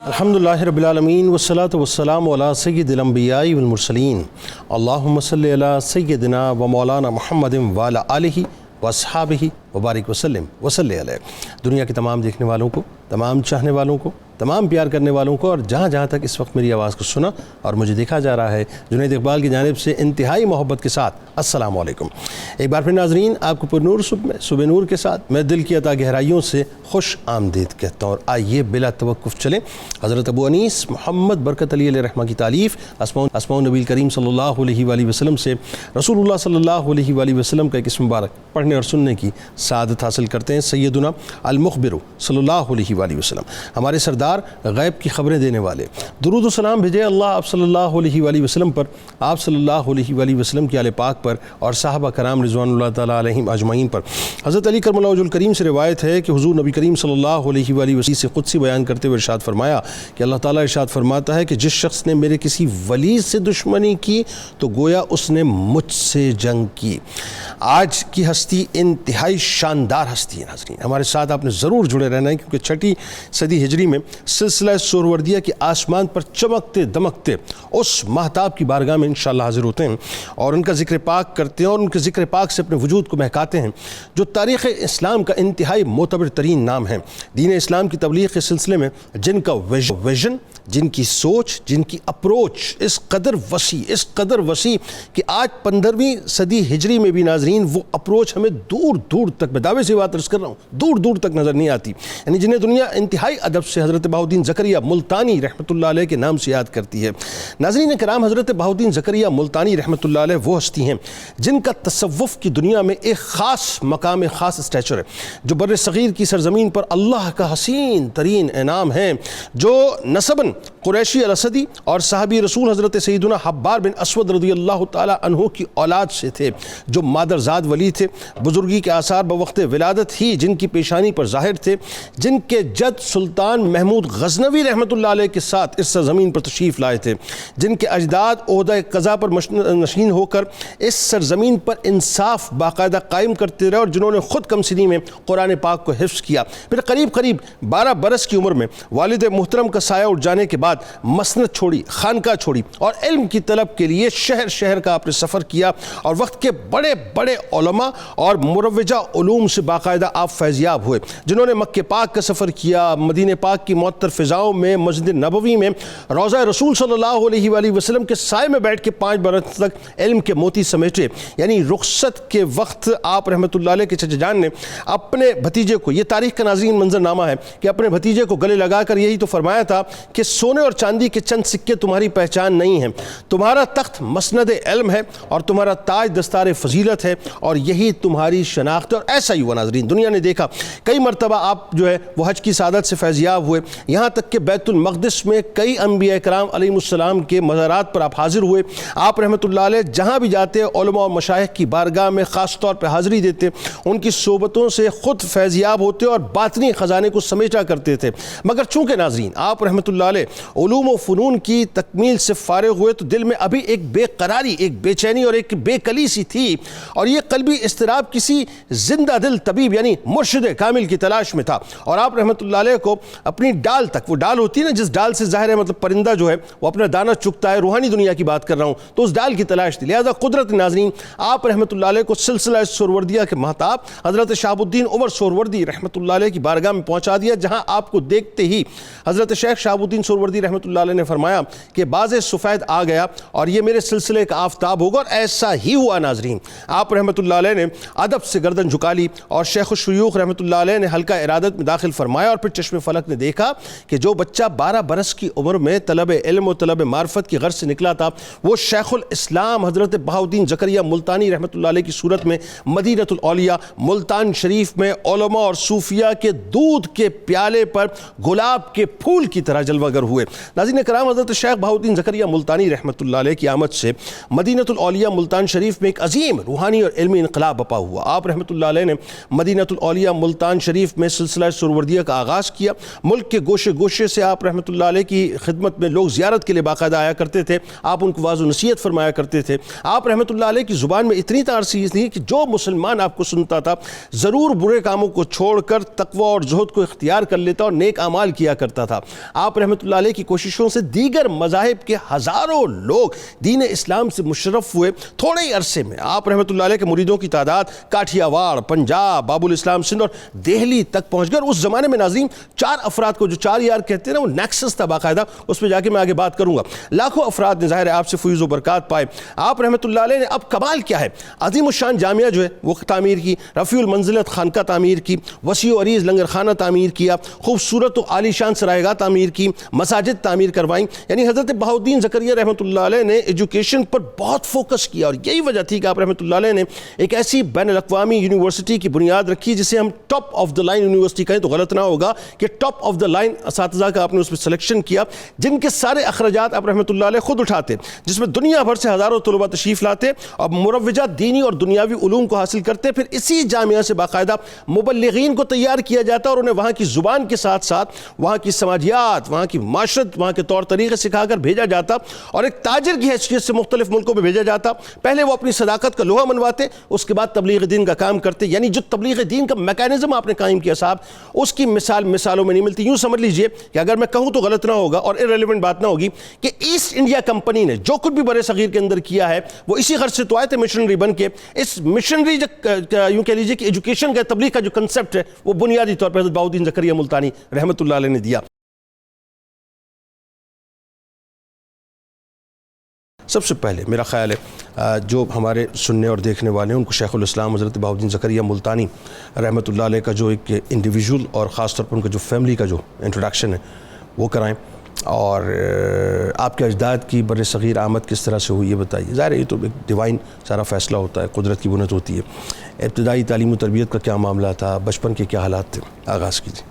الحمدللہ رب العالمین والصلاة والسلام علی سید الانبیاء والمرسلین اللہم صلی علی سیدنا و مولانا محمد وعلی آلہ واصحابہ وبارک وسلم وصلی علیہ۔ دنیا کے تمام دیکھنے والوں کو، تمام چاہنے والوں کو، تمام پیار کرنے والوں کو اور جہاں جہاں تک اس وقت میری آواز کو سنا اور مجھے دیکھا جا رہا ہے، جنید اقبال کی جانب سے انتہائی محبت کے ساتھ السلام علیکم۔ ایک بار پھر ناظرین، آپ کو پر نور صبح نور کے ساتھ میں دل کی عطا گہرائیوں سے خوش آمدید کہتا ہوں، اور آئیے بلا توقف چلیں حضرت ابو انیس محمد برکت علی علیہ رحمہ کی تالیف اسماء النبی کریم صلی اللہ علیہ وآلہ وسلم سے رسول اللہ صلی اللہ علیہ وآلہ وسلم کا ایک اسم مبارک پڑھنے اور سننے کی سعادت حاصل کرتے ہیں۔ سیدنا المخبر صلی اللہ علیہ وآلہ وسلم، ہمارے سردار، غیب کی خبریں دینے والے، درود و سلام بھیجے اللہ آپ صلی اللہ علیہ وآلہ وسلم پر، آپ صلی اللہ علیہ وآلہ وسلم کی آل پاک پر اور صحابہ کرام رضوان اللہ تعالیٰ علیہم اجمعین پر۔ حضرت علی کرم اللہ وجہ الکریم سے روایت ہے کہ حضور نبی کریم صلی اللہ علیہ وآلہ وسلم سے قدسی بیان کرتے ہوئے ارشاد فرمایا کہ اللہ تعالیٰ ارشاد فرماتا ہے کہ جس شخص نے میرے کسی ولی سے دشمنی کی تو گویا اس نے مجھ سے جنگ کی۔ آج کی ہستی انتہائی شاندار ہستی ہے ناظرین، ہمارے ساتھ آپ نے ضرور جڑے رہنا ہے، کیونکہ چھٹی صدی ہجری میں سلسلہ سہروردیہ کے آسمان پر چمکتے دمکتے اس مہتاب کی بارگاہ میں انشاءاللہ حاضر ہوتے ہیں اور ان کا ذکر پاک کرتے ہیں اور ان کے ذکر پاک سے اپنے وجود کو مہکاتے ہیں، جو تاریخ اسلام کا انتہائی معتبر ترین نام ہے۔ دین اسلام کی تبلیغ کے سلسلے میں جن کا ویژن، جن کی سوچ، جن کی اپروچ اس قدر وسیع کہ آج 15ویں صدی ہجری میں بھی ناظرین وہ اپروچ ہمیں دور دور تک، میں دعوے سے بات عرض کر رہا ہوں، دور دور تک نظر نہیں آتی، یعنی جنہیں دنیا انتہائی ادب سے حضرت بہاؤالدین زکریا ملتانی رحمۃ اللہ علیہ کے نام سے یاد کرتی ہے۔ ناظرین کرام، حضرت بہاؤالدین زکریا ملتانی رحمۃ اللہ علیہ وہ ہستی ہیں جن کا تصوف کی دنیا میں ایک خاص مقام، خاص اسٹیچر ہے، جو بر صغیر کی سرزمین پر اللہ کا حسین ترین انعام ہے، جو نسباً قریشی الاسدی اور صحابی رسول حضرت سیدنا حبار بن اسود رضی اللہ تعالی عنہ کی اولاد سے تھے، جو مادرزاد ولی تھے، بزرگی کے آثار بوقت ولادت ہی جن کی پیشانی پر ظاہر تھے، جن کے جد سلطان محمود غزنوی رحمۃ اللہ علیہ کے ساتھ اس سرزمین پر تشریف لائے تھے، جن کے اجداد عہدہ قضا پر نشین ہو کر اس سرزمین پر انصاف باقاعدہ قائم کرتے رہے، اور جنہوں نے خود کم سنی میں قرآن پاک کو حفظ کیا، پھر قریب 12 برس کی عمر میں والد محترم کا سایہ اٹھ جانے کے بعد مسند چھوڑی، خانقاہ چھوڑی اور علم کی طلب کے لیے شہر کا آپ نے سفر کیا، اور وقت کے بڑے علماء اور مروجہ علوم سے باقاعدہ آپ فیضیاب ہوئے، جنہوں نے مکہ پاک کا سفر کیا، مدینہ پاک کی معطر فضاؤں میں، مسجد نبوی میں، روضہ رسول صلی اللہ علیہ وآلہ وسلم کے سائے میں بیٹھ کے 5 برس تک علم کے موتی سمیٹے۔ یعنی رخصت کے وقت آپ رحمۃ اللہ علیہ کے چچا جان نے اپنے بھتیجے کو، یہ تاریخ کا ناظرین منظرنامہ ہے کہ اپنے بھتیجے کو گلے لگا کر یہی تو فرمایا تھا کہ سونے اور چاندی کے چند سکے تمہاری پہچان نہیں ہیں، تمہارا تخت مسند علم ہے اور تمہارا تاج دستار فضیلت ہے، اور یہی تمہاری شناخت ہے۔ اور ایسا ہی ہوا ناظرین، دنیا نے دیکھا کئی مرتبہ آپ جو ہے وہ حج کی سعادت سے فیضیاب ہوئے، یہاں تک کہ بیت المقدس میں کئی انبیاء کرام علیہ السلام کے مزارات پر آپ حاضر ہوئے۔ آپ رحمۃ اللہ علیہ جہاں بھی جاتے علماء اور مشائخ کی بارگاہ میں خاص طور پہ حاضری دیتے، ان کی صحبتوں سے خود فیضیاب ہوتے اور باطنی خزانے کو سمیٹا کرتے تھے۔ مگر چونکہ ناظرین آپ رحمۃ اللہ علیہ علوم و فنون کی تکمیل سے فارغ ہوئے تو دل میں ابھی ایک بے قراری، ایک بے چینی اور ایک بے کلی سی تھی، اور یہ قلبی اضطراب کسی زندہ دل طبیب یعنی مرشد کامل کی تلاش میں تھا، اور آپ رحمۃ اللہ علیہ کو اپنی ڈال تک، وہ ڈال ہوتی ہے نا جس ڈال سے ظاہر ہے مطلب پرندہ جو ہے وہ اپنا دانہ چگتا ہے، روحانی دنیا کی بات کر رہا ہوں، تو اس ڈال کی تلاش تھی۔ لہذا قدرت ناظرین آپ رحمۃ اللہ علیہ کو سلسلہ سہروردیہ کے مہتاب حضرت شہاب الدین عمر سہروردی رحمۃ اللہ علیہ کی بارگاہ میں پہنچا دیا، جہاں آپ کو دیکھتے ہی حضرت شیخ شہاب الدین سہروردی رحمۃ اللہ علیہ نے فرمایا کہ باز سفید آ گیا اور یہ میرے سلسلے کا آفتاب ہوگا، اور ایسا ہی ہوا ناظرین۔ آپ رحمۃ اللہ علیہ نے ادب سے گردن جھکا لی اور شیخ الشیوخ رحمۃ اللہ علیہ نے حلقہ ارادت میں داخل فرمایا، اور پھر چشم فلک نے دیکھا کہ جو بچہ 12 برس کی عمر میں طلب علم و طلب معرفت کی غرض سے نکلا تھا، وہ شیخ الاسلام حضرت بہاؤالدین زکریا ملتانی رحمۃ اللہ علیہ کی صورت میں مدینۃ الاولیاء ملتان شریف میں علماء اور صوفیاء کے دودھ کے پیالے پر گلاب کے پھول کی طرح جلوہ گر ہوئے۔ ناظرین کرام، حضرت شیخ بہاؤالدین زکریا ملتانی رحمۃ اللہ علیہ کی آمد سے مدینۃ الاولیاء ملتان شریف میں ایک عظیم روحانی اور علمی انقلاب بپا ہوا۔ آپ رحمۃ اللہ علیہ نے مدینۃ الاولیاء ملتان شریف میں سلسلہ سہروردیہ کا آغاز کیا۔ ملک کے گوشے گوشے سے آپ رحمۃ اللہ علیہ کی خدمت میں لوگ زیارت کے لیے باقاعدہ آیا کرتے تھے، آپ ان کو واعظ و نصیحت فرمایا کرتے تھے۔ آپ رحمۃ اللہ علیہ کی زبان میں اتنی تاثیر تھی کہ جو مسلمان آپ کو سنتا تھا ضرور برے کاموں کو چھوڑ کر تقوی اور زہد کو اختیار کر لیتا اور نیک اعمال کیا کرتا تھا۔ آپ رحمۃ اللہ اللہ علیہ کی کوششوں سے دیگر مذاہب کے ہزاروں لوگ دین اسلام سے مشرف ہوئے. تھوڑے ہی عرصے میں آپ رحمۃ اللہ علیہ کے مریدوں کی تعداد کاٹھیا واڑ، پنجاب، باب الاسلام سندھ اور دہلی تک پہنچ گئے. اور اس زمانے میں ناظرین 4 افراد کو جو 4 یار کہتے ہیں نا، وہ نیکسس تھا باقاعدہ، اس پہ جا کے میں آگے بات کروں گا. لاکھوں افراد نے ظاہر ہے آپ سے فیض و برکات پائے. آپ رحمۃ اللہ علیہ نے اب کمال کیا ہے، عظیم الشان جامعہ جو ہے وہ تعمیر کی، رفیع المنزلت خانقاہ تعمیر کی، وسیع و عریض لنگر خانہ تعمیر کیا، خوبصورت و عالی شان سرائیگاہ تعمیر کی، مساجد تعمیر کروائیں. یعنی حضرت بہاؤالدین زکریا رحمۃ اللہ علیہ نے ایجوکیشن پر بہت فوکس کیا، اور یہی وجہ تھی کہ آپ رحمۃ اللہ علیہ نے ایک ایسی بین الاقوامی یونیورسٹی کی بنیاد رکھی جسے ہم top of the line university کہیں تو غلط نہ ہوگا، کہ ٹاپ آف دا لائن اساتذہ کا آپ نے اس میں سلیکشن کیا، جن کے سارے اخراجات آپ رحمۃ اللہ علیہ خود اٹھاتے، جس میں دنیا بھر سے ہزاروں طلباء تشریف لاتے اور مروجہ دینی اور دنیاوی علوم کو حاصل کرتے. پھر اسی جامعہ سے باقاعدہ مبلغین کو تیار کیا جاتا اور انہیں وہاں کی زبان کے ساتھ ساتھ وہاں کی سماجیات، وہاں کی معاشرت، وہاں کے طور طریقے سکھا کر بھیجا جاتا، اور ایک تاجر کی حیثیت سے مختلف ملکوں میں بھیجا جاتا. پہلے وہ اپنی صداقت کا لوہا منواتے، اس کے بعد تبلیغ دین کا کام کرتے. یعنی جو تبلیغ دین کا میکانزم آپ نے قائم کیا صاحب، اس کی مثالوں میں نہیں ملتی. یوں سمجھ لیجئے کہ اگر میں کہوں تو غلط نہ ہوگا اور ارریلیونٹ بات نہ ہوگی کہ ایسٹ انڈیا کمپنی نے جو کچھ بھی برے صغیر کے اندر کیا ہے وہ اسی غرض سے تو آئے تھے مشنری بن کے. اس مشنری یوں کہہ لیجئے کہ ایجوکیشن کا تبلیغ کا جو کنسپٹ ہے وہ بنیادی طور پر حضرت بہاؤالدین زکریا ملتانی رحمۃ اللہ علیہ نے دیا. سب سے پہلے میرا خیال ہے جو ہمارے سننے اور دیکھنے والے ہیں ان کو شیخ الاسلام حضرت بہاؤالدین زکریا ملتانی رحمۃ اللہ علیہ کا جو ایک انڈیویجول اور خاص طور پر ان کا جو فیملی کا جو انٹروڈکشن ہے وہ کرائیں، اور آپ کے اجداد کی بر صغیر آمد کس طرح سے ہوئی یہ بتائیے. ظاہر ہے یہ تو ایک ڈیوائن سارا فیصلہ ہوتا ہے، قدرت کی بنت ہوتی ہے. ابتدائی تعلیم و تربیت کا کیا معاملہ تھا، بچپن کے کیا حالات تھے، آغاز کیجیے.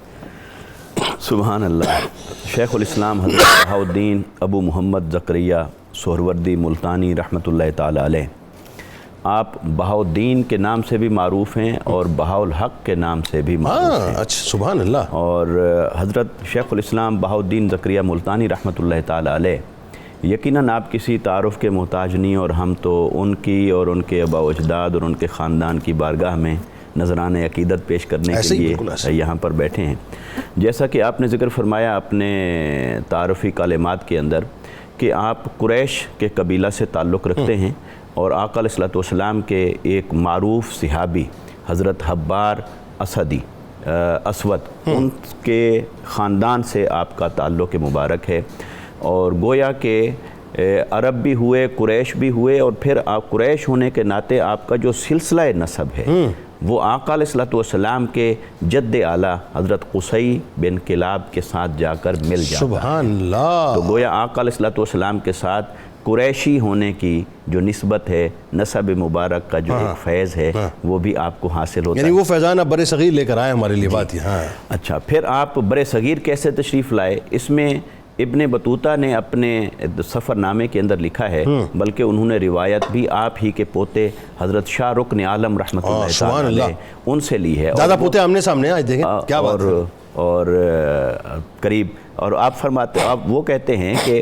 سبحان اللہ. شیخ الاسلام حضرت بہاؤالدین ابو محمد زکریا سہروردی ملتانی رحمۃ اللہ تعالی علیہ، آپ بہاؤالدین کے نام سے بھی معروف ہیں اور بہاؤالحق کے نام سے بھی معروف ہیں. اچھا سبحان اللہ. اور حضرت شیخ الاسلام بہاؤالدین زکریا ملتانی رحمۃ اللہ تعالی علیہ یقیناً آپ کسی تعارف کے محتاج نہیں، اور ہم تو ان کی اور ان کے آباء و اجداد اور ان کے خاندان کی بارگاہ میں نذران عقیدت پیش کرنے کے لیے یہاں پر بیٹھے ہیں. جیسا کہ آپ نے ذکر فرمایا اپنے تعارفی کلمات کے اندر کہ آپ قریش کے قبیلہ سے تعلق رکھتے ہیں، اور آقا علیہ الصلوۃ والسلام کے ایک معروف صحابی حضرت حبار اسدی اسود ان کے خاندان سے آپ کا تعلق مبارک ہے. اور گویا کہ عرب بھی ہوئے، قریش بھی ہوئے، اور پھر آپ قریش ہونے کے ناطے آپ کا جو سلسلہ نسب ہے وہ آقا علیہ الصلوۃ والسلام کے جد اعلیٰ حضرت قصی بن کلاب کے ساتھ جا کر مل جاتا ہے. سبحان اللہ. تو گویا آقا علیہ الصلوۃ والسلام کے ساتھ قریشی ہونے کی جو نسبت ہے، نسب مبارک کا جو ایک فیض ہے وہ بھی آپ کو حاصل ہوتا ہے. یعنی وہ فیضان اب برے صغیر لے کر آئے ہمارے لیے بات یہ. ہاں اچھا، پھر آپ برے صغیر کیسے تشریف لائے؟ اس میں ابن بطوطہ نے اپنے سفر نامے کے اندر لکھا ہے، بلکہ انہوں نے روایت بھی آپ ہی کے پوتے حضرت شاہ رکن عالم رحمۃ اللہ تعالی علیہ ان سے لی ہے. زیادہ پوتے آمنے سامنے آئے، دیکھیں کیا بات ہے. اور قریب، اور آپ فرماتے، آپ وہ کہتے ہیں کہ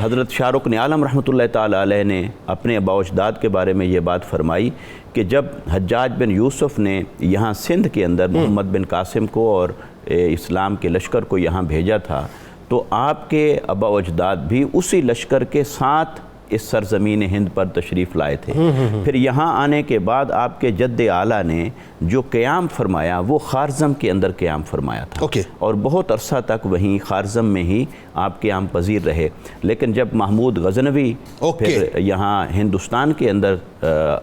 حضرت شاہ رکن عالم رحمۃ اللہ تعالی علیہ نے اپنے آباء و اجداد کے بارے میں یہ بات فرمائی کہ جب حجاج بن یوسف نے یہاں سندھ کے اندر محمد بن قاسم کو اور اسلام کے لشکر کو یہاں بھیجا تھا تو آپ کے آباء و اجداد بھی اسی لشکر کے ساتھ اس سرزمین ہند پر تشریف لائے تھے. پھر یہاں آنے کے بعد آپ کے جد اعلیٰ نے جو قیام فرمایا وہ خارزم کے اندر قیام فرمایا تھا، اور بہت عرصہ تک وہیں خارزم میں ہی آپ قیام پذیر رہے. لیکن جب محمود غزنوی پھر یہاں ہندوستان کے اندر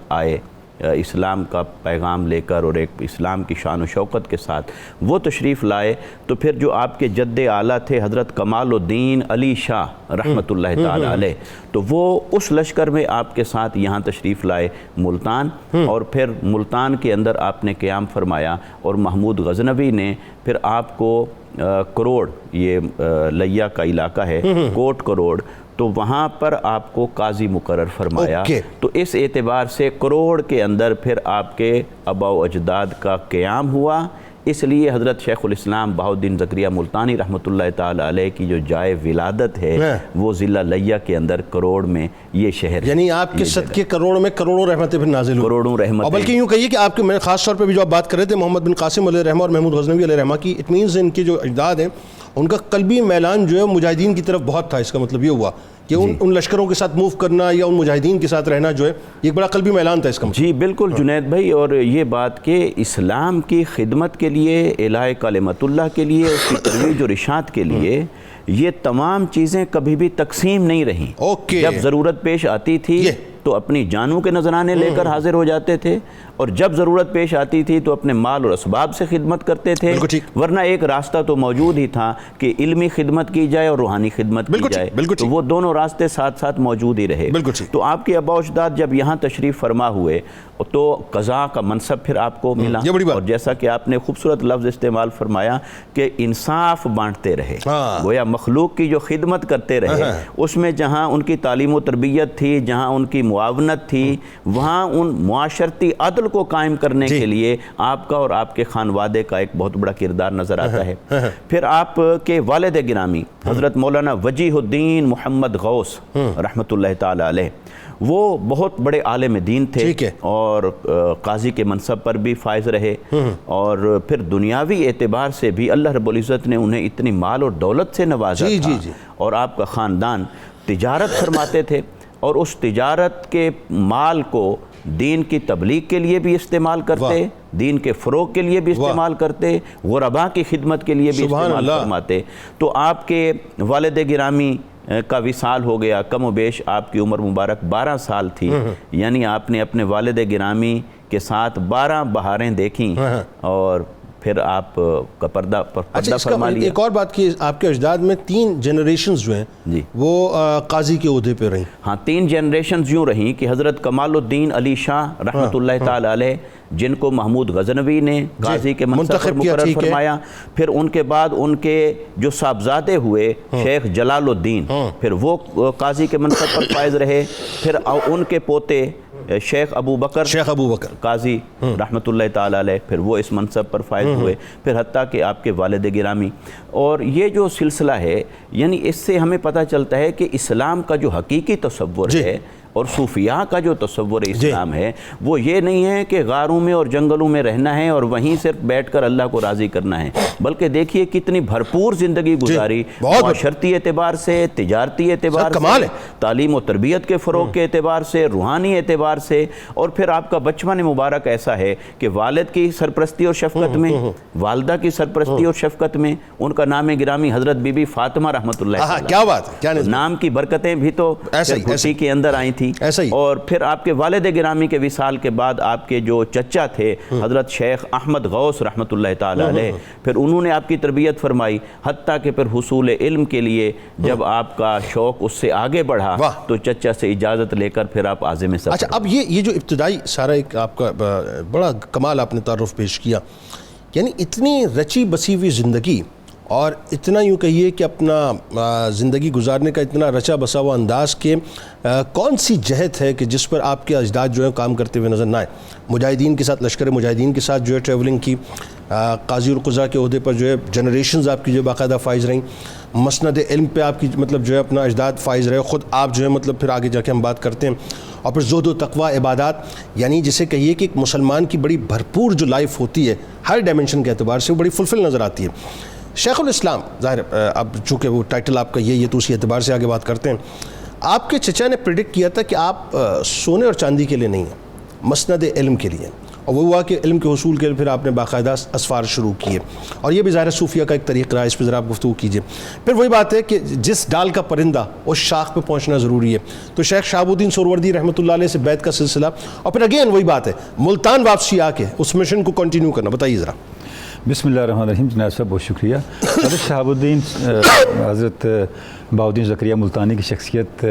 آئے اسلام کا پیغام لے کر اور ایک اسلام کی شان و شوکت کے ساتھ وہ تشریف لائے، تو پھر جو آپ کے جد اعلیٰ تھے حضرت کمال الدین علی شاہ رحمۃ اللہ تعالی علیہ، تو وہ اس لشکر میں آپ کے ساتھ یہاں تشریف لائے ملتان، اور پھر ملتان کے اندر آپ نے قیام فرمایا. اور محمود غزنوی نے پھر آپ کو کروڑ، یہ لیا کا علاقہ ہے، کوٹ کروڑ، تو وہاں پر آپ کو قاضی مقرر فرمایا. تو اس اعتبار سے کروڑ کے اندر پھر آپ کے آباء و اجداد کا قیام ہوا. اس لیے حضرت شیخ الاسلام بہاؤالدین زکریا ملتانی رحمۃ اللہ تعالی علیہ کی جو جائے ولادت ہے وہ ضلع لیا کے اندر کروڑ میں یہ شہر ہے. یعنی آپ کے صدقے کروڑ میں کروڑوں رحمتیں پھر نازل ہوئی. کروڑوں رحمتیں. اور بلکہ یوں کہیے کہ آپ کے میں خاص طور پہ بھی جو آپ بات کر رہے تھے محمد بن قاسم علیہ رحمہ اور محمود غزنوی علیہ رحمہ کی، اٹ مینز ان کے جو اجداد ہیں ان کا قلبی میلان جو ہے مجاہدین کی طرف بہت تھا. اس کا مطلب یہ ہوا کہ ان لشکروں کے ساتھ موو کرنا یا ان مجاہدین کے ساتھ رہنا جو ہے یہ ایک بڑا قلبی میلان تھا اس کا مطلب. جی بالکل جنید بھائی، اور یہ بات کہ اسلام کی خدمت کے لیے، اعلاء کلمت اللہ کے لیے، اس کی ترویج اور اشاعت کے لیے یہ تمام چیزیں کبھی بھی تقسیم نہیں رہیں. جب ضرورت پیش آتی تھی تو اپنی جانوں کے نذرانے لے کر حاضر ہو جاتے تھے، اور جب ضرورت پیش آتی تھی تو اپنے مال اور اسباب سے خدمت کرتے تھے. ورنہ ایک راستہ تو موجود ہی تھا کہ علمی خدمت کی جائے اور روحانی خدمت کی جائے، تو وہ دونوں راستے ساتھ ساتھ موجود ہی رہے. تو آپ کے آباء و اجداد جب یہاں تشریف فرما ہوئے تو قضاء کا منصب پھر آپ کو ملا، اور جیسا کہ آپ نے خوبصورت لفظ استعمال فرمایا کہ انصاف بانٹتے رہے، گویا مخلوق کی جو خدمت کرتے رہے، اس میں جہاں ان کی تعلیم و تربیت تھی، جہاں ان کی معاونت تھی، وہاں ان معاشرتی عدل کو قائم کرنے کے لیے آپ کا اور آپ کے خانوادے کا ایک بہت بڑا کردار نظر آتا ہے. پھر آپ کے والد گرامی حضرت مولانا وجیہ الدین محمد غوث رحمۃ اللہ تعالی علیہ، وہ بہت بڑے عالم دین تھے اور قاضی کے منصب پر بھی فائز رہے، اور پھر دنیاوی اعتبار سے بھی اللہ رب العزت نے انہیں اتنی مال اور دولت سے نوازا تھا. اور آپ کا خاندان تجارت فرماتے تھے، اور اس تجارت کے مال کو دین کی تبلیغ کے لیے بھی استعمال کرتے، دین کے فروغ کے لیے بھی استعمال کرتے، غرباء کی خدمت کے لیے بھی استعمال فرماتے. تو آپ کے والد گرامی کا وصال ہو گیا، کم و بیش آپ کی عمر مبارک 12 سال تھی، یعنی آپ نے اپنے والد گرامی کے ساتھ 12 بہاریں دیکھیں، اور پھر آپ کا پردہ فرما لیا. ایک اور بات کی، آپ کے اجداد میں 3 جنریشنز جو ہیں وہ قاضی کے عہدے پہ رہیں. ہاں 3 جنریشنز یوں رہیں کہ حضرت کمال الدین علی شاہ رحمۃ اللہ تعالی علیہ، جن کو محمود غزنوی نے قاضی کے منصب پر مقرر فرمایا، پھر ان کے بعد ان کے جو صاحبزادے ہوئے شیخ جلال الدین، پھر وہ قاضی کے منصب پر فائز رہے. پھر ان کے پوتے شیخ ابو بکر قاضی رحمۃ اللہ تعالی علیہ، پھر وہ اس منصب پر فائز ہوئے، پھر حتیٰ کہ آپ کے والد گرامی. اور یہ جو سلسلہ ہے، یعنی اس سے ہمیں پتہ چلتا ہے کہ اسلام کا جو حقیقی تصور ہے اور صوفیاء کا جو تصور اسلام ہے، وہ یہ نہیں ہے کہ غاروں میں اور جنگلوں میں رہنا ہے اور وہیں صرف بیٹھ کر اللہ کو راضی کرنا ہے، بلکہ دیکھیے کتنی بھرپور زندگی گزاری، معاشرتی اعتبار سے، تجارتی اعتبار سے، تعلیم و تربیت کے فروغ کے اعتبار سے، روحانی اعتبار سے. اور پھر آپ کا بچپن مبارک ایسا ہے کہ والد کی سرپرستی اور شفقت میں، والدہ کی سرپرستی اور شفقت میں، ان کا نام گرامی حضرت بی بی فاطمہ رحمۃ اللہ، کیا بات ہے، نام کی برکتیں بھی تو گھٹی کے اندر آئی تھی. اور پھر آپ کے والد گرامی کے وصال کے بعد آپ کے جو چچا تھے حضرت شیخ احمد غوث رحمۃ اللہ تعالی علیہ، پھر انہوں نے آپ کی تربیت فرمائی، حتیٰ کہ پھر حصول علم کے لیے جب آپ کا شوق اس سے آگے بڑھا تو چچا سے اجازت لے کر پھر آپ عازم سفر. اچھا، اب یہ جو ابتدائی سارا ایک آپ کا بڑا کمال آپ نے تعارف پیش کیا، یعنی اتنی رچی بسی ہوئی زندگی اور اتنا یوں کہیے کہ اپنا زندگی گزارنے کا اتنا رچا بسا ہوا انداز کہ کون سی جہت ہے کہ جس پر آپ کے اجداد جو ہیں کام کرتے ہوئے نظر نہ آئے؟ مجاہدین کے ساتھ، لشکر مجاہدین کے ساتھ جو ہے ٹریولنگ کی، قاضی القضاء کے عہدے پر جو ہے جنریشنز آپ کی جو باقاعدہ فائز رہیں، مسند علم پہ آپ کی مطلب جو ہے اپنا اجداد فائز رہے، خود آپ جو ہے مطلب پھر آگے جا کے ہم بات کرتے ہیں. اور پھر زہد و تقوی، عبادات، یعنی جسے کہیے کہ ایک مسلمان کی بڑی بھرپور جو لائف ہوتی ہے ہر ڈائمنشن کے اعتبار سے، وہ بڑی فلفل نظر آتی ہے. شیخ الاسلام، ظاہر اب چونکہ وہ ٹائٹل آپ کا یہ تو اسی اعتبار سے آگے بات کرتے ہیں. آپ کے چچا نے پریڈکٹ کیا تھا کہ آپ سونے اور چاندی کے لیے نہیں ہیں، مسند علم کے لیے، اور وہ ہوا کہ علم کے حصول کے لیے پھر آپ نے باقاعدہ اسفار شروع کیے، اور یہ بھی ظاہر صوفیہ کا ایک طریقہ ہے. اس پہ ذرا آپ گفتگو کیجیے. پھر وہی بات ہے کہ جس ڈال کا پرندہ اس شاخ پہ پہنچنا ضروری ہے. تو شیخ شہاب الدین سہروردی رحمۃ اللہ علیہ سے بیعت کا سلسلہ، اور پھر اگین وہی بات ہے ملتان واپسی آ کے اس مشن کو کنٹینیو کرنا. بتائیے ذرا. بسم اللہ الرحمن الرحیم. جناب صاحب بہت شکریہ. حضرت شہاب الدین حضرت بہاؤالدین زکریا ملتانی کی شخصیت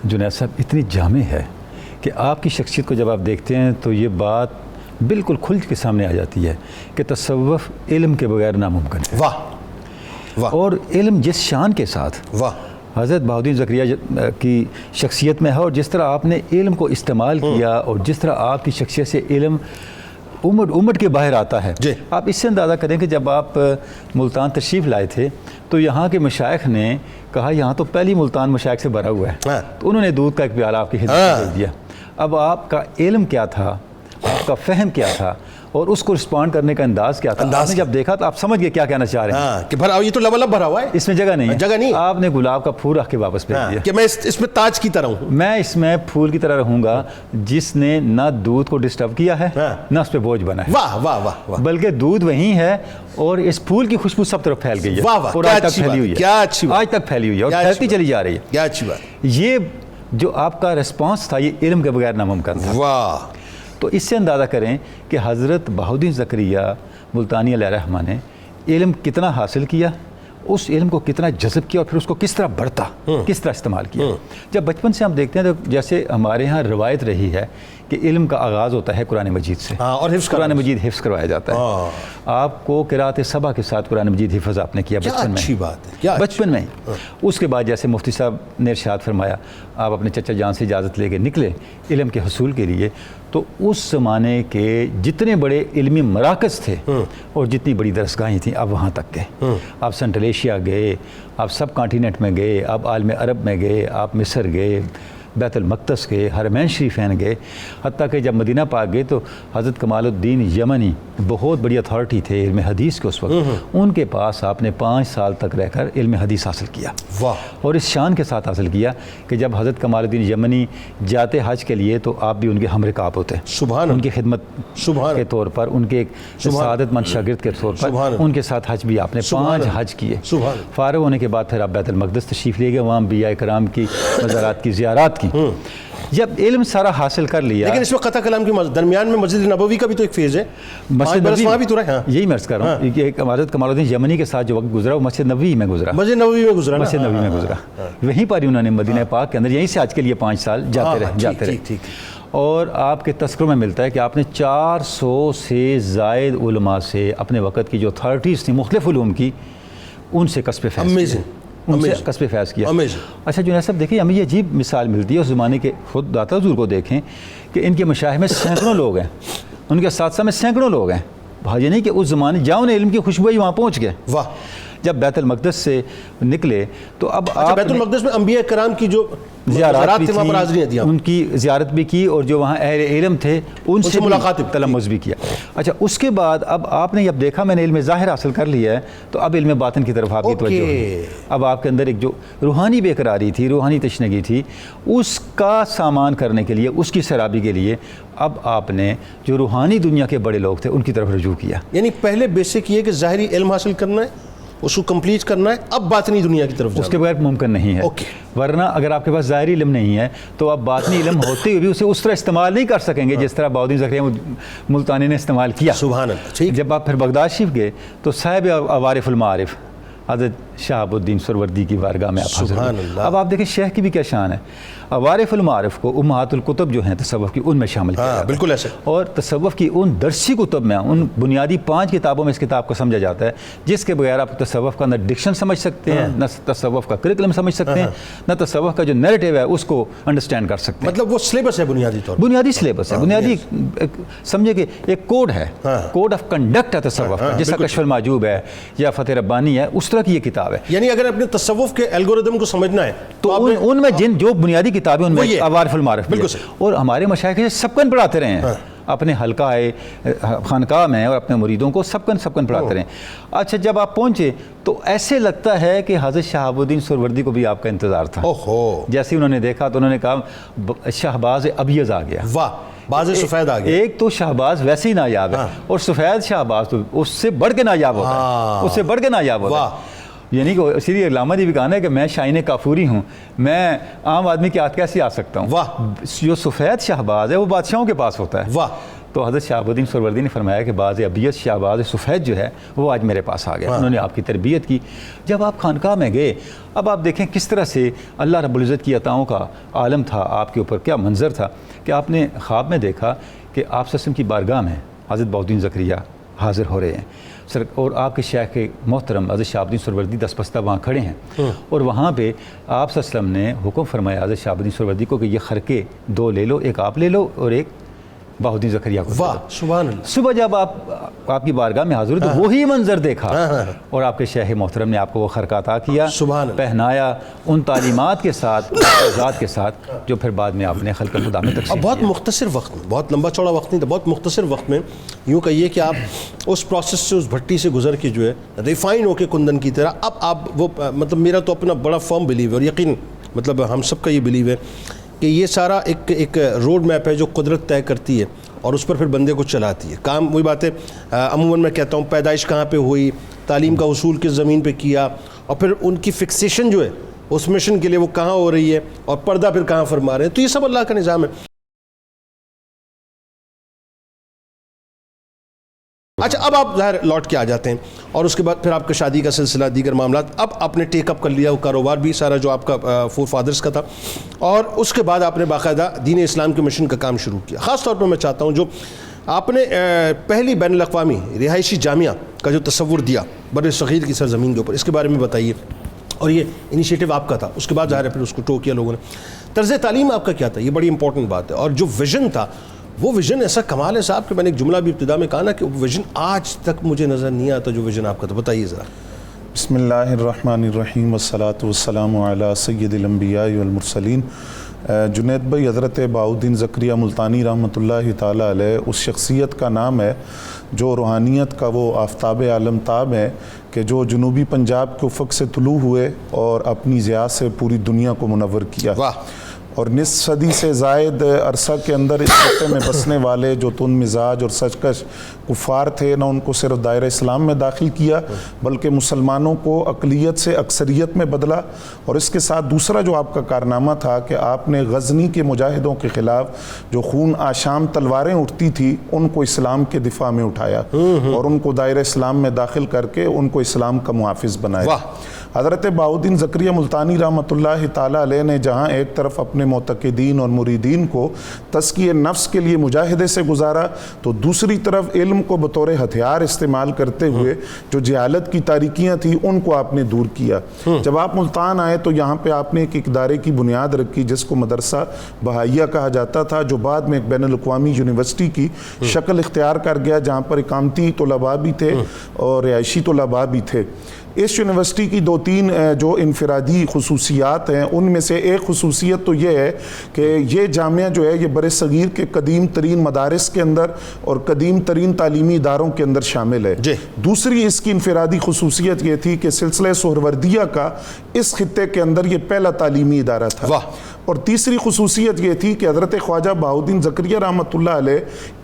جنید صاحب اتنی جامع ہے کہ آپ کی شخصیت کو جب آپ دیکھتے ہیں تو یہ بات بالکل کھل کے سامنے آ جاتی ہے کہ تصوف علم کے بغیر ناممکن ہے. واہ واہ. اور علم جس شان کے ساتھ حضرت بہاؤالدین زکریا کی شخصیت میں ہے، اور جس طرح آپ نے علم کو استعمال کیا، اور جس طرح آپ کی شخصیت سے علم امٹ کے باہر آتا ہے. آپ اس سے اندازہ کریں کہ جب آپ ملتان تشریف لائے تھے تو یہاں کے مشائخ نے کہا یہاں تو پہلی ملتان مشائخ سے بھرا ہوا ہے، تو انہوں نے دودھ کا ایک پیالہ آپ کی خدمت میں دے دیا. اب آپ کا علم کیا تھا، آپ آپ کا فہم کیا تھا اور اس کو رسپونڈ کرنے کا انداز کیا تھا. آپ نے جب دیکھا تو آپ سمجھ گئے کیا کہنا چاہ رہے ہیں. ہاں کہ بھرا یہ تو لبا لب بھرا ہوا ہے, اس میں جگہ نہیں ہے, جگہ نہیں. آپ نے گلاب کا پھول رکھ کے واپس بھیج دیا کہ میں اس میں تاج کی طرح ہوں, میں اس میں پھول کی طرح رہوں گا جس نے نہ دودھ کو ڈسٹرب کیا ہے نہ اس پہ بوجھ بنا ہے. واہ واہ واہ واہ, بلکہ دودھ وہی ہے اور اس پھول کی خوشبو سب طرف پھیل گئی ہے. واہ واہ, اور کیا آج تک اچھی پھیلی بات, ہوئی ہے, کیا اچھی بات, آج تک پھیلی ہوئی ہے اور پھیلتی چلی جا رہی ہے. کیا اچھی بات. یہ جو آپ کا ریسپانس تھا یہ علم کے بغیر ناممکن تھا. واہ. تو اس سے اندازہ کریں کہ حضرت بہاؤالدین زکریا ملتانی علیہ الرحمہ نے علم کتنا حاصل کیا, اس علم کو کتنا جذب کیا اور پھر اس کو کس طرح بڑھتا, کس طرح استعمال کیا. جب بچپن سے ہم دیکھتے ہیں تو جیسے ہمارے ہاں روایت رہی ہے کہ علم کا آغاز ہوتا ہے قرآن مجید سے, اور قرآن مجید حفظ کروایا جاتا ہے. آپ کو قرات سبا کے ساتھ قرآن مجید حفظ آپ نے کیا بچپن میں, اچھی بات ہے, بچپن میں. اس کے بعد جیسے مفتی صاحب نے ارشاد فرمایا آپ اپنے چچا جان سے اجازت لے کے نکلے علم کے حصول کے لیے, تو اس زمانے کے جتنے بڑے علمی مراکز تھے اور جتنی بڑی درسگاہیں تھیں آپ وہاں تک گئے. آپ سنٹرل ایشیا گئے, آپ سب کانٹیننٹ میں گئے, آپ عالم عرب میں گئے, آپ مصر گئے, بیت المقدس گئے, حرمین شریفین گئے, حتیٰ کہ جب مدینہ پاک گئے تو حضرت کمال الدین یمنی بہت بڑی اتھارٹی تھے علم حدیث کے اس وقت, ان کے پاس آپ نے 5 سال تک رہ کر علم حدیث حاصل کیا. اور اس شان کے ساتھ حاصل کیا کہ جب حضرت کمال الدین یمنی جاتے حج کے لیے تو آپ بھی ان کے ہم رکاب ہوتے, ان کی خدمت کے طور پر, ان کے ایک سعادت مند شاگرد کے طور پر ان کے ساتھ حج بھی آپ نے 5 حج کیے. فارغ ہونے کے بعد پھر آپ بیت المقدس تشریف لے گئے, وہاں انبیاء کرام کی مزارات کی زیارات کی. جب علم سارا حاصل کر لیا, لیکن اس میں قطع کلام کے درمیان میں مسجد نبوی کا بھی تو ایک فیز ہے, مسجد نبوی وہاں بھی تو رہا. یہی میں عرض کر رہا ہوں کہ حضرت کمال الدین یمنی کے ساتھ جو وقت گزرا وہ مسجد نبوی میں گزرا, مسجد نبوی میں گزرا, مسجد نبوی میں گزرا. وہیں پر ہی انہوں نے مدینہ پاک کے اندر یہیں سے آج کے لیے 5 سال جاتے رہے. اور آپ کے تذکروں میں ملتا ہے کہ آپ نے 400 سے زائد علماء سے اپنے وقت کی جو اتھارٹیز تھیں مختلف علوم کی, ان سے کسب فیض کیا. اچھا جنید صاحب دیکھیں, ہمیں یہ عجیب مثال ملتی ہے اس زمانے کے خود داتا حضور کو دیکھیں کہ ان کے مشاہد میں سینکڑوں لوگ ہیں, ان کے ساتھ میں سینکڑوں لوگ ہیں. یہ نہیں کہ اس زمانے جاؤں نے علم کی خوشبو وہاں پہنچ گئے. واہ. جب بیت المقدس سے نکلے تو اب آپ بیت المقدس میں انبیاء کرام کی جو زیارات بھی تھی, ان کی زیارت بھی کی, اور جو وہاں اہل علم تھے ان سے ملاقات تلمس بھی کیا. اچھا اس کے بعد اب آپ نے جب دیکھا میں نے علم ظاہر حاصل کر لیا ہے تو اب علم باطن کی طرف آپ کی توجہ ہے. اب آپ کے اندر ایک جو روحانی بے قراری تھی, روحانی تشنگی تھی, اس کا سامان کرنے کے لیے, اس کی سرابی کے لیے اب آپ نے جو روحانی دنیا کے بڑے لوگ تھے ان کی طرف رجوع کیا. یعنی پہلے بیسک یہ کہ ظاہری علم حاصل کرنا ہے, اس کو کمپلیٹ کرنا ہے, اب باطنی دنیا کی طرف جانا. اس کے بغیر ممکن نہیں ہے. ورنہ اگر آپ کے پاس ظاہری علم نہیں ہے تو آپ باطنی علم ہوتے ہوئے بھی اسے اس طرح استعمال نہیں کر سکیں گے جس طرح بہاؤالدین زکریا ملتانی نے استعمال کیا. سبحان اللہ. جب آپ پھر بغداد شریف گئے تو صاحب عوارف المعارف حضرت شہاب الدین سروردی کی بارگاہ میں آپ حاضر ہوئے. اب آپ دیکھیں شیخ کی بھی کیا شان ہے. عوارف المعارف کو امہات الکتب جو ہیں تصوف کی ان میں شامل کیا, بالکل ایسے, اور تصوف کی ان درسی کتب میں, ان بنیادی 5 کتابوں میں اس کتاب کو سمجھا جاتا ہے جس کے بغیر آپ تصوف کا نہ ڈکشن سمجھ سکتے ہیں, نہ تصوف کا کریکلم سمجھ سکتے ہیں, نہ تصوف کا جو نیریٹیو ہے اس کو انڈرسٹینڈ کر سکتے ہیں. مطلب وہ سلیبس ہے بنیادی طور پر, بنیادی سلیبس ہے, بنیادی سمجھے کہ ایک کوڈ ہے, کوڈ آف کنڈکٹ ہے تصوف کا, جیسا کشف المحجوب ہے یا فتح ربانی ہے, اس طرح کی یہ کتاب ہے. یعنی اگر اپنے تصوف کے الگوریدم کو سمجھنا ہے تو ان میں جن جو بنیادی کتابیں ان میں عوارف المعارف, اور ہمارے مشائخ سبکن پڑھاتے رہے ہیں اپنے حلقہ خانقاہ میں, اور اپنے مریدوں کو سبکن پڑھاتے رہے. اچھا جب آپ پہنچے تو ایسے لگتا ہے کہ حضرت شہاب الدین سروردی کو بھی آپ کا انتظار تھا. جیسے انہوں نے دیکھا تو انہوں نے کہا شہباز ابیض آ گیا. واہ, باز سفید آ گیا. ایک تو شہباز ویسے ہی نایاب ہے, اور سفید شہباز تو اس سے بڑھ کے نایاب ہوتا ہے, اس سے بڑھ کے نایاب ہوتا ہے. یعنی کہ اسی لیے علامہ نے بھی کہا ہے کہ میں شاہین کافوری ہوں, میں عام آدمی کے ہاتھ کیسے آ سکتا ہوں. واہ. جو سفید شہباز ہے وہ بادشاہوں کے پاس ہوتا ہے. واہ. تو حضرت شہاب الدین سروردی نے فرمایا کہ باز ابیض شہباز سفید جو ہے وہ آج میرے پاس آ گیا. انہوں نے آپ کی تربیت کی. جب آپ خانقاہ میں گئے, اب آپ دیکھیں کس طرح سے اللہ رب العزت کی عطاؤں کا عالم تھا آپ کے اوپر, کیا منظر تھا کہ آپ نے خواب میں دیکھا کہ آپ وسلم کی بارگاہ میں حضرت بہاؤالدین زکریا حاضر ہو رہے ہیں, اور آپ کے شیخ محترم حضرت شہاب الدین سروردی دستبستہ وہاں کھڑے ہیں, اور وہاں پہ آپ صلی اللہ علیہ وسلم نے حکم فرمایا حضرت شہاب الدین سروردی کو کہ یہ خرقے 2 لے لو, ایک آپ لے لو اور ایک بہاؤالدین زکریا کو. واہ سبحان اللہ. صبح جب آپ کی بارگاہ میں حاضر ہوئے تو وہی منظر دیکھا اور آپ کے شیخ محترم نے آپ کو وہ خرقہ عطا کیا, پہنایا ان تعلیمات کے ساتھ, ذات کے ساتھ, جو پھر بعد میں آپ نے خلق خدا میں تقسیم بہت مختصر وقت میں, بہت لمبا چوڑا وقت نہیں تھا, بہت مختصر وقت میں یوں کہیے کہ آپ اس پروسیس سے, اس بھٹی سے گزر کے جو ہے ریفائن ہو کے کندن کی طرح اب آپ وہ, مطلب میرا تو اپنا بڑا فرم بلیو ہے اور یقین مطلب ہم سب کا یہ بلیو ہے کہ یہ سارا ایک روڈ میپ ہے جو قدرت طے کرتی ہے اور اس پر پھر بندے کو چلاتی ہے. کام وہی بات ہے, عموماً میں کہتا ہوں پیدائش کہاں پہ ہوئی, تعلیم کا حصول کس زمین پہ کیا, اور پھر ان کی فکسیشن جو ہے اس مشن کے لیے وہ کہاں ہو رہی ہے, اور پردہ پھر کہاں فرما رہے ہیں, تو یہ سب اللہ کا نظام ہے. اچھا اب آپ ظاہر لوٹ کے آ جاتے ہیں اور اس کے بعد پھر آپ کا شادی کا سلسلہ, دیگر معاملات, اب آپ نے ٹیک اپ کر لیا وہ کاروبار بھی سارا جو آپ کا فور فادرز کا تھا, اور اس کے بعد آپ نے باقاعدہ دین اسلام کے مشن کا کام شروع کیا. خاص طور پر میں چاہتا ہوں جو آپ نے پہلی بین الاقوامی رہائشی جامعہ کا جو تصور دیا بر صغیر کی سرزمین کے اوپر, اس کے بارے میں بتائیے. اور یہ انیشیٹو آپ کا تھا, اس کے بعد ظاہر ہے پھر اس کو ٹو کیا لوگوں نے. طرز تعلیم آپ کا کیا تھا, یہ بڑی امپورٹنٹ بات ہے. اور جو ویژن تھا وہ ویژن ایسا کمال ہے صاحب کہ میں نے ایک جملہ بھی ابتدا میں کہا نا کہ وہ ویژن آج تک مجھے نظر نہیں آتا جو ویژن آپ کا تھا. بتائیے ذرا. بسم اللہ الرحمن الرحیم والصلاة والسلام علی سید الانبیاء والمرسلین. جنید بھائی, حضرت بہاؤالدین زکریا ملتانی رحمۃ اللہ تعالیٰ علیہ اس شخصیت کا نام ہے جو روحانیت کا وہ آفتاب عالم تاب ہے کہ جو جنوبی پنجاب کے افق سے طلوع ہوئے اور اپنی ضیاء سے پوری دنیا کو منور کیا. واہ. اور نصف صدی سے زائد عرصہ کے اندر اس خطے میں بسنے والے جو تند مزاج اور سچکش کفار تھے, نہ ان کو صرف دائرہ اسلام میں داخل کیا بلکہ مسلمانوں کو اقلیت سے اکثریت میں بدلا. اور اس کے ساتھ دوسرا جو آپ کا کارنامہ تھا کہ آپ نے غزنی کے مجاہدوں کے خلاف جو خون آشام تلواریں اٹھتی تھی ان کو اسلام کے دفاع میں اٹھایا اور ان کو دائرہ اسلام میں داخل کر کے ان کو اسلام کا محافظ بنایا. حضرت بہاؤالدین زکریا ملتانی رحمۃ اللہ تعالیٰ علیہ نے جہاں ایک طرف اپنے معتقدین اور مریدین کو تزکیہ نفس کے لیے مجاہدے سے گزارا, تو دوسری طرف علم کو بطور ہتھیار استعمال کرتے ہوئے جو جہالت کی تاریکیاں تھیں ان کو آپ نے دور کیا. جب آپ ملتان آئے تو یہاں پہ آپ نے ایک ادارے کی بنیاد رکھی جس کو مدرسہ بہائیہ کہا جاتا تھا, جو بعد میں ایک بین الاقوامی یونیورسٹی کی شکل اختیار کر گیا, جہاں پر اقامتی طلباء بھی تھے اور رہائشی طلباء بھی تھے. اس یونیورسٹی کی 2-3 جو انفرادی خصوصیات ہیں, ان میں سے ایک خصوصیت تو یہ ہے کہ یہ جامعہ جو ہے یہ بر صغیر کے قدیم ترین مدارس کے اندر اور قدیم ترین تعلیمی اداروں کے اندر شامل ہے. دوسری اس کی انفرادی خصوصیت یہ تھی کہ سلسلہ سہروردیہ کا اس خطے کے اندر یہ پہلا تعلیمی ادارہ تھا. اور تیسری خصوصیت یہ تھی کہ حضرت خواجہ بہاؤالدین زکریا رحمۃ اللہ علیہ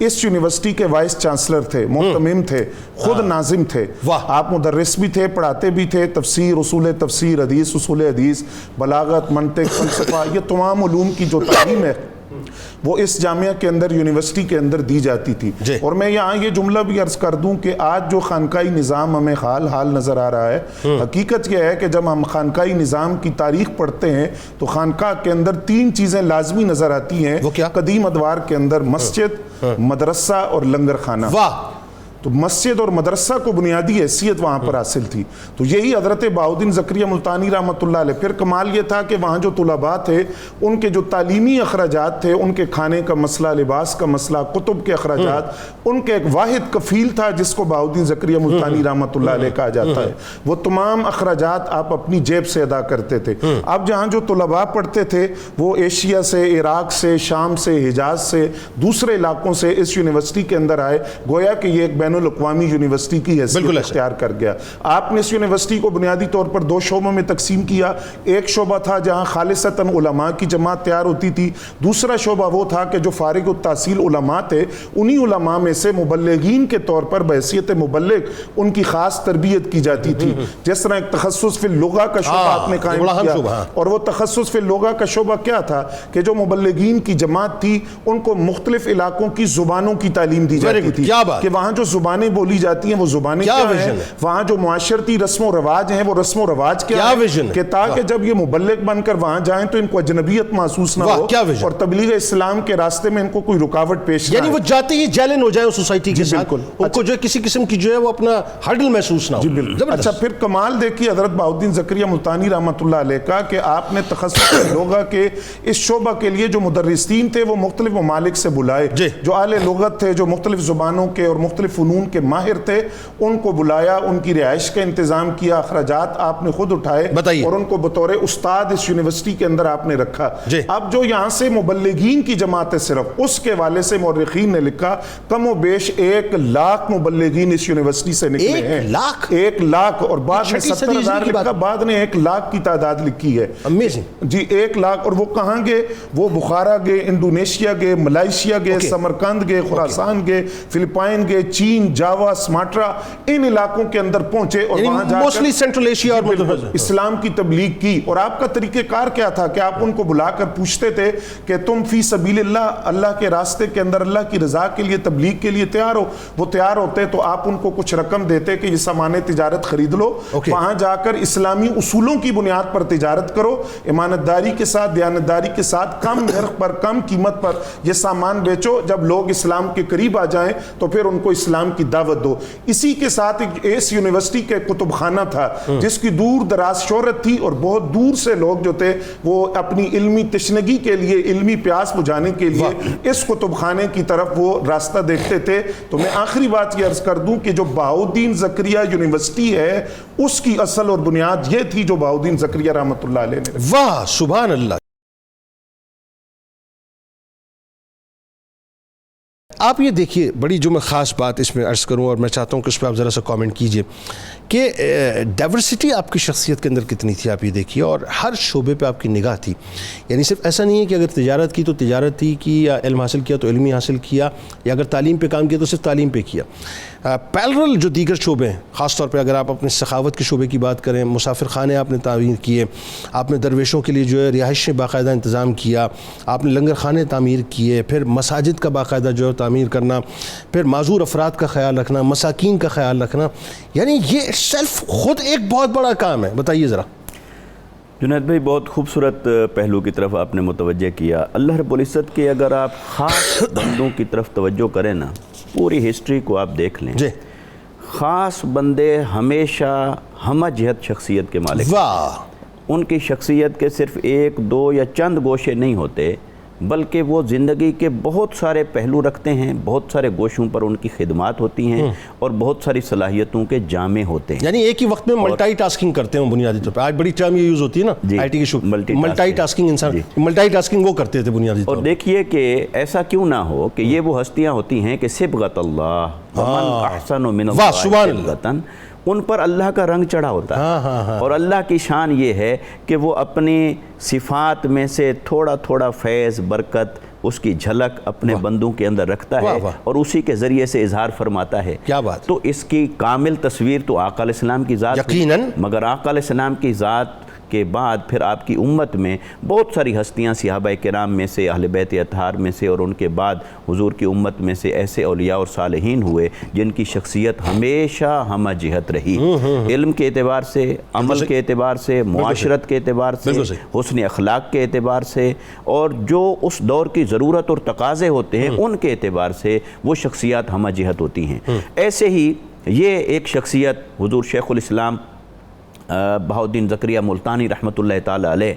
اس یونیورسٹی کے وائس چانسلر تھے, محتمم تھے, خود ناظم تھے. آپ مدرس بھی تھے, پڑھاتے بھی تھے, تفسیر, اصول تفسیر, حدیث, اصول حدیث, بلاغت, منطق, فلسفہ, یہ تمام علوم کی جو تعلیم ہے وہ اس جامعہ کے اندر یونیورسٹی کے اندر دی جاتی تھی. اور میں یہاں یہ جملہ بھی عرض کر دوں کہ آج جو خانقاہی نظام ہمیں حال نظر آ رہا ہے, حقیقت یہ ہے کہ جب ہم خانقاہی نظام کی تاریخ پڑھتے ہیں تو خانقاہ کے اندر 3 چیزیں لازمی نظر آتی ہیں. قدیم ادوار کے اندر مسجد, مدرسہ اور لنگر خانہ. تو مسجد اور مدرسہ کو بنیادی حیثیت وہاں پر حاصل تھی. تو یہی حضرت بہاؤالدین زکریا ملتانی رحمۃ اللہ علیہ. پھر کمال یہ تھا کہ وہاں جو طلباء تھے ان کے جو تعلیمی اخراجات تھے, ان کے کھانے کا مسئلہ, لباس کا مسئلہ, کتب کے اخراجات, ان کے ایک واحد کفیل تھا جس کو بہاؤالدین زکریا ملتانی رحمۃ اللہ علیہ کہا جاتا ہے. وہ تمام اخراجات آپ اپنی جیب سے ادا کرتے تھے. اب جہاں جو طلباء پڑھتے تھے وہ ایشیا سے, عراق سے, شام سے, حجاز سے, دوسرے علاقوں سے اس یونیورسٹی کے اندر آئے, گویا کہ یہ ایک بین الاقوامی یونیورسٹی کی حیثیت اختیار کر گیا. آپ نے اس یونیورسٹی کو بنیادی طور پر 2 شعبوں میں تقسیم کیا. ایک شعبہ تھا جہاں خالصتاً علماء کی جماعت تیار ہوتی تھی. دوسرا شعبہ وہ تھا کہ جو فارغ التحصیل علماء تھے انہی علماء میں سے مبلغین کے طور پر بحیثیت مبلغ ان کی خاص تربیت کی جاتی تھی. جس طرح ایک تخصص فی اللغہ کا شعبہ آپ نے قائم کیا, اور وہ تخصص فی اللغہ کا شعبہ کیا تھا کہ جو مبلغین کی جماعت تھی ان کو مختلف علاقوں کی زبانوں کی تعلیم دی جاتی تھی کہ وہاں جو زبانیں بولی جاتی ہیں وہ زبانیں کیا ہیں, وہاں جو معاشرتی رسم و رواج ہیں وہ رسم و رواج کیا ہیں, کہ تاکہ جب یہ مبلغ بن کر وہاں جائیں تو ان کو اجنبیت محسوس نہ ہو اور تبلیغ اسلام کے راستے میں ان کو کوئی رکاوٹ پیش نہ, یعنی وہ جاتے ہی جیلن ہو جائیں سوسائٹی کے ساتھ, ان کو جو کسی قسم کی جو ہے وہ اپنا ہرڈل محسوس نہ ہو. جی بالکل. اچھا پھر کمال دیکھیے حضرت بہاؤالدین زکریا ملتانی رحمۃ اللہ علیہ کا کہ آپ نے تخصص لغہ کے اس شعبہ کے لیے جو مدرسین تھے وہ مختلف ممالک سے بلائے, جو اہل لغت تھے, جو مختلف زبانوں کے اور مختلف فنون کے ماہر تھے, ان کو بلایا, ان کی رہائش کا انتظام کیا, اخراجات آپ نے خود اٹھائے اور ان کو بطور استاد اس یونیورسٹی کے اندر آپ نے رکھا. اب جو یہاں سے مبلغین کی جماعت ہے صرف اس کے والے سے مورخین نے لکھا کم و بیش 1 لاکھ مبلغین اس یونیورسٹی سے نکلے ہیں. 1 لاکھ اور بعد میں 70,000 لکھا, بعد نے 1 لاکھ کی تعداد لکھی ہے. جی 1 لاکھ. اور وہ کہاں گئے؟ وہ بخارا گئے, انڈونیشیا گئے, ملائیشیا گئے, سمرقند گئے, خراسان گئے, فلپائن گئے, چین, جاوا, سماٹرا, ان علاقوں کے اندر پہنچے اور وہاں جا کر سینٹرل ایشیا اور اسلام کی تبلیغ کی. اور آپ کا طریقہ کار کیا تھا کہ آپ ان کو بلا کر پوچھتے تھے کہ تم فی سبیل اللہ, اللہ کے راستے کے اندر اللہ کی رضا کے لیے تبلیغ کے لیے تیار ہو؟ وہ تیار ہوتے تو آپ ان کو کچھ رقم دیتے کہ یہ سامان تجارت خرید لو, وہاں جا کر اسلامی اصولوں کی بنیاد پر تجارت کرو, امانتداری کے ساتھ, دیانتداری کے ساتھ, کم نرخ پر, کم قیمت پر یہ سامان بیچو, جب لوگ اسلام کے قریب آ جائیں تو پھر ان کو اسلام کی دعوت دو. اسی کے ساتھ اس یونیورسٹی کے کتب خانہ تھا جس کی دور دراز شہرت تھی اور بہت دور سے لوگ جو تھے وہ اپنی علمی تشنگی کے لیے, علمی پیاس بجھانے کے لیے اس کتب خانے کی طرف وہ راستہ دیکھتے تھے. تو میں آخری بات یہ عرض کر دوں کہ جو بہاؤالدین زکریا یونیورسٹی ہے اس کی اصل اور بنیاد یہ تھی جو بہاؤالدین زکریا رحمۃ اللہ علیہ نے. واہ سبحان اللہ. آپ یہ دیکھیے, بڑی جو میں خاص بات اس میں عرض کروں اور میں چاہتا ہوں کہ اس پہ آپ ذرا سا کامنٹ کیجئے کہ ڈائیورسٹی آپ کی شخصیت کے اندر کتنی تھی. آپ یہ دیکھیے اور ہر شعبے پہ آپ کی نگاہ تھی. یعنی صرف ایسا نہیں ہے کہ اگر تجارت کی تو تجارت ہی کی, یا علم حاصل کیا تو علم ہی حاصل کیا, یا اگر تعلیم پہ کام کیا تو صرف تعلیم پہ کیا. پیرل جو دیگر شعبے ہیں, خاص طور پہ اگر آپ اپنے سخاوت کے شعبے کی بات کریں, مسافر خانے آپ نے تعمیر کیے, آپ نے درویشوں کے لیے جو ہے رہائش باقاعدہ انتظام کیا, آپ نے لنگر خانے تعمیر کیے, پھر مساجد کا باقاعدہ جو ہے تعمیر کرنا, پھر معذور افراد کا خیال رکھنا, مساکین کا خیال رکھنا, یعنی یہ سیلف خود ایک بہت بڑا کام ہے. بتائیے ذرا. جنید بھائی بہت خوبصورت پہلو کی طرف آپ نے متوجہ کیا. اللہ رب العزت کے اگر آپ خاص بندوں کی طرف توجہ کریں نا, پوری ہسٹری کو آپ دیکھ لیں, خاص بندے ہمیشہ ہمہ جہت شخصیت کے مالک. ان کی شخصیت کے صرف 1 2 یا چند گوشے نہیں ہوتے, بلکہ وہ زندگی کے بہت سارے پہلو رکھتے ہیں, بہت سارے گوشوں پر ان کی خدمات ہوتی ہیں اور بہت ساری صلاحیتوں کے جامع ہوتے ہیں. یعنی ایک ہی وقت میں ملٹی ٹاسکنگ کرتے ہیں بنیادی طور پہ. آج بڑی ٹرم یہ یوز ہوتی ہے نا آئی ٹی کی شعبے, ملٹی ٹاسکنگ انسان, ملٹی ٹاسکنگ وہ کرتے تھے بنیادی طور پر. اور دیکھیے کہ ایسا کیوں نہ ہو کہ یہ وہ ہستیاں ہوتی ہیں کہ صبغۃ اللہ ومن احسن من اللہ صبغۃ, ان پر اللہ کا رنگ چڑھا ہوتا ہے. اور اللہ کی شان یہ ہے کہ وہ اپنی صفات میں سے تھوڑا تھوڑا فیض, برکت, اس کی جھلک اپنے بندوں کے اندر رکھتا ہے اور اسی کے ذریعے سے اظہار فرماتا ہے. کیا بات. تو اس کی کامل تصویر تو آقا علیہ السلام کی ذات, یقیناً, مگر آقا علیہ السلام کی ذات کے بعد پھر آپ کی امت میں بہت ساری ہستیاں صحابہ کرام میں سے, اہل بیت اطہار میں سے, اور ان کے بعد حضور کی امت میں سے ایسے اولیاء اور صالحین ہوئے جن کی شخصیت ہمیشہ ہمہ جہت رہی, علم کے اعتبار سے, عمل کے اعتبار سے, معاشرت کے اعتبار سے, حسن اخلاق کے اعتبار سے, اور جو اس دور کی ضرورت اور تقاضے ہوتے ہیں ان کے اعتبار سے وہ شخصیات ہمہ جہت ہوتی ہیں. ایسے ہی یہ ایک شخصیت حضور شیخ الاسلام بہاؤالدین زکریا ملتانی رحمۃ اللہ تعالی علیہ,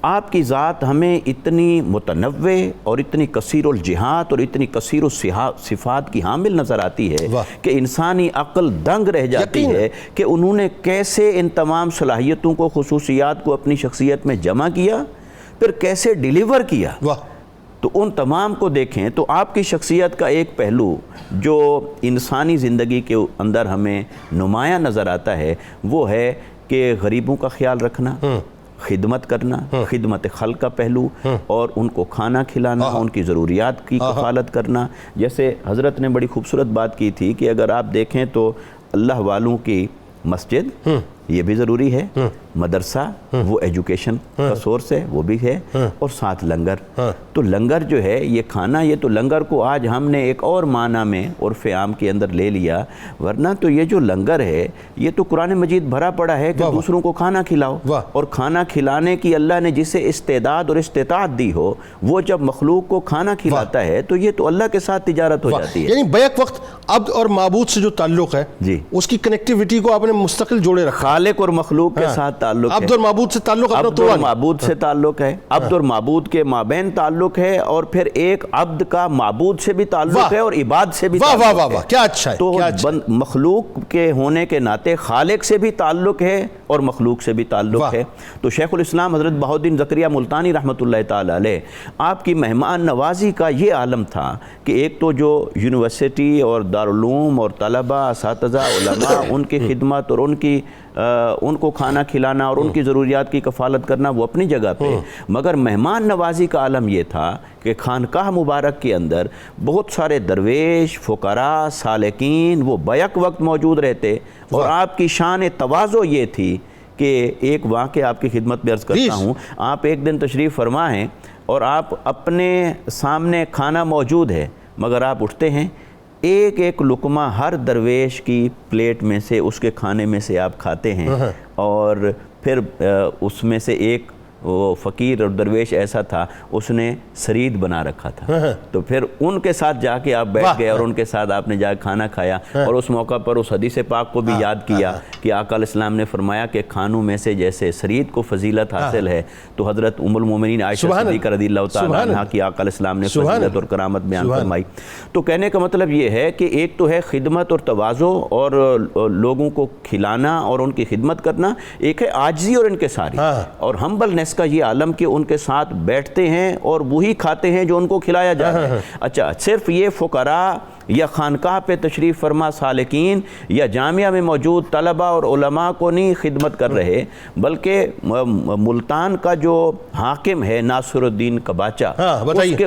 آپ کی ذات ہمیں اتنی متنوع اور اتنی کثیر الجہات اور اتنی کثیر الصفات کی حامل نظر آتی ہے کہ انسانی عقل دنگ رہ جاتی ہے کہ انہوں نے کیسے ان تمام صلاحیتوں کو, خصوصیات کو اپنی شخصیت میں جمع کیا, پھر کیسے ڈیلیور کیا. تو ان تمام کو دیکھیں تو آپ کی شخصیت کا ایک پہلو جو انسانی زندگی کے اندر ہمیں نمایاں نظر آتا ہے وہ ہے کہ غریبوں کا خیال رکھنا, خدمت کرنا, خدمت خلق کا پہلو, اور ان کو کھانا کھلانا, ان کی ضروریات کی کفالت کرنا. جیسے حضرت نے بڑی خوبصورت بات کی تھی کہ اگر آپ دیکھیں تو اللہ والوں کی مسجد یہ بھی ضروری ہے، مدرسہ وہ ایجوکیشن کا سورس ہے، وہ بھی ہے، اور ساتھ لنگر۔ تو لنگر جو ہے یہ کھانا، یہ تو لنگر کو آج ہم نے ایک اور معنی میں عرف عام کے اندر لے لیا، ورنہ تو یہ جو لنگر ہے یہ تو قرآن مجید بھرا پڑا ہے کہ دوسروں کو کھانا کھلاؤ، اور کھانا کھلانے کی اللہ نے جسے استعداد اور استطاعت دی ہو وہ جب مخلوق کو کھانا کھلاتا ہے تو یہ تو اللہ کے ساتھ تجارت ہو جاتی ہے۔ یعنی بیک وقت عبد اور معبود سے جو تعلق ہے اس کی کنیکٹیوٹی کو آپ نے مستقل جوڑے رکھا، خالق اور مخلوق کے ساتھ تعلق ہے، عبد اور معبود سے تعلق، عبد اور معبود سے تعلق ہے، عبد اور معبود کے مابین تعلق ہے، اور پھر ایک عبد کا معبود سے بھی تعلق ہے اور عباد سے بھی تعلق ہے۔ واہ واہ، کیا اچھا ہے۔ تو مخلوق کے ہونے کے ناطے خالق سے بھی تعلق ہے اور مخلوق سے بھی تعلق ہے۔ تو شیخ الاسلام حضرت بہاؤالدین زکریا ملتانی رحمۃ اللہ تعالی علیہ آپ کی مہمان نوازی کا یہ عالم تھا کہ ایک تو جو یونیورسٹی اور دارالعلوم اور طلبہ، اساتذہ، علماء، ان کی خدمت اور ان کو کھانا کھلانا اور ان کی ضروریات کی کفالت کرنا وہ اپنی جگہ پہ، مگر مہمان نوازی کا عالم یہ تھا کہ خانقاہ مبارک کے اندر بہت سارے درویش، فقراء، سالکین وہ بیک وقت موجود رہتے، اور آپ کی شان تواضع یہ تھی کہ ایک واقعہ آپ کی خدمت میں عرض کرتا ہوں۔ آپ ایک دن تشریف فرما ہیں اور آپ اپنے سامنے کھانا موجود ہے، مگر آپ اٹھتے ہیں، ایک ایک لقمہ ہر درویش کی پلیٹ میں سے، اس کے کھانے میں سے آپ کھاتے ہیں، اور پھر اس میں سے ایک وہ فقیر اور درویش ایسا تھا اس نے سرید بنا رکھا تھا، تو پھر ان کے ساتھ جا کے آپ بیٹھ گئے اور ان کے ساتھ آپ نے جا کے کھانا کھایا، اور اس موقع پر اس حدیث پاک کو بھی یاد کیا کہ آقا علیہ السلام نے فرمایا کہ کھانوں میں سے جیسے سرید کو فضیلت حاصل ہے تو حضرت ام المومنین عائشہ صدیقہ رضی اللہ تعالیٰ عنہ کی آقا علیہ السلام نے فضیلت اور کرامت بیان فرمائی۔ تو کہنے کا مطلب یہ ہے کہ ایک تو ہے خدمت اور تواضع اور لوگوں کو کھلانا اور ان کی خدمت کرنا، ایک ہے عاجزی اور انکساری اور ہمبلنس کا یہ عالم کہ ان کے ساتھ بیٹھتے ہیں اور وہی کھاتے ہیں جو ان کو کھلایا جاتا ہے۔ اچھا، صرف یہ فقراء یا خانقاہ پہ تشریف فرما سالکین یا جامعہ میں موجود طلبہ اور علماء کو نہیں خدمت کر رہے، بلکہ ملتان کا جو حاکم ہے ناصر الدین قباچہ،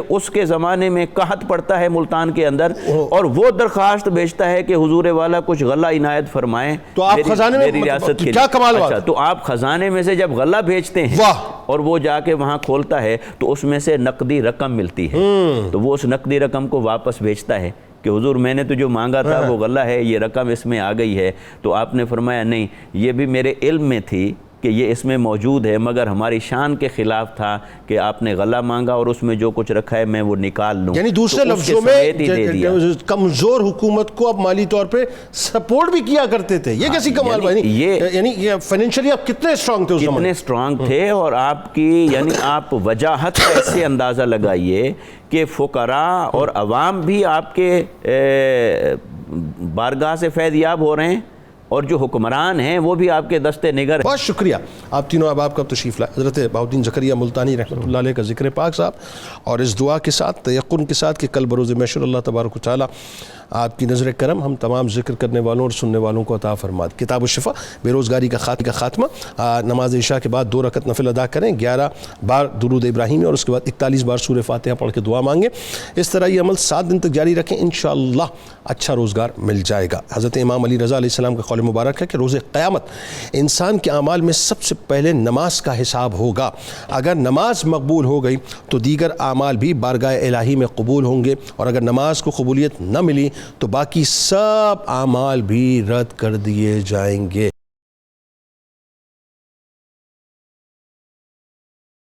اس کے زمانے میں قحط پڑتا ہے ملتان کے اندر، اور وہ درخواست بھیجتا ہے کہ حضور والا کچھ غلہ عنایت فرمائیں تو آپ خزانے میں ریاست کے کیا کمال بات ہے۔ تو آپ خزانے میں سے جب غلہ بھیجتے ہیں اور وہ جا کے وہاں کھولتا ہے تو اس میں سے نقدی رقم ملتی ہے، تو وہ اس نقدی رقم کو واپس بھیجتا ہے کہ حضور میں نے تو جو مانگا تھا وہ غلہ ہے، یہ رقم اس میں آ گئی ہے۔ تو آپ نے فرمایا نہیں، یہ بھی میرے علم میں تھی کہ یہ اس میں موجود ہے، مگر ہماری شان کے خلاف تھا کہ آپ نے غلہ مانگا اور اس میں جو کچھ رکھا ہے میں وہ نکال لوں۔ یعنی دوسرے لفظوں میں کمزور حکومت کو اب مالی طور پہ سپورٹ بھی کیا کرتے تھے، یہ کیسی کمال بھائی، یعنی فائنینشلی آپ کتنے اسٹرانگ تھے اس زمانے؟ کتنے اسٹرانگ تھے، اور آپ کی یعنی آپ وجاہت کا ایسے اندازہ لگائیے کہ فقراء اور عوام بھی آپ کے بارگاہ سے فیض یاب ہو رہے ہیں، اور جو حکمران ہیں وہ بھی آپ کے دستے نگر ہیں۔ بہت شکریہ آپ تینوں احباب کا تشریف لائے، حضرت بہاؤالدین زکریا ملتانی رحمۃ اللہ علیہ کا ذکر پاک صاحب، اور اس دعا کے ساتھ تیقن کے ساتھ کہ کل بروز محشر اللہ تبارک و تعالیٰ آپ کی نظر کرم ہم تمام ذکر کرنے والوں اور سننے والوں کو عطا فرما دے۔ کتاب الشفا بے روزگاری کا خاتمہ، نماز عشاء کے بعد 2 رکعت نفل ادا کریں، 11 بار درود ابراہیمی اور اس کے بعد 41 بار سورہ فاتحہ پڑھ کے دعا مانگیں۔ اس طرح یہ عمل 7 دن تک جاری رکھیں، انشاءاللہ اچھا روزگار مل جائے گا۔ حضرت امام علی رضا علیہ السلام کا قول مبارک ہے کہ روز قیامت انسان کے اعمال میں سب سے پہلے نماز کا حساب ہوگا، اگر نماز مقبول ہو گئی تو دیگر اعمال بھی بارگاہ الہی میں قبول ہوں گے، اور اگر نماز کو قبولیت نہ ملی تو باقی سب اعمال بھی رد کر دیے جائیں گے۔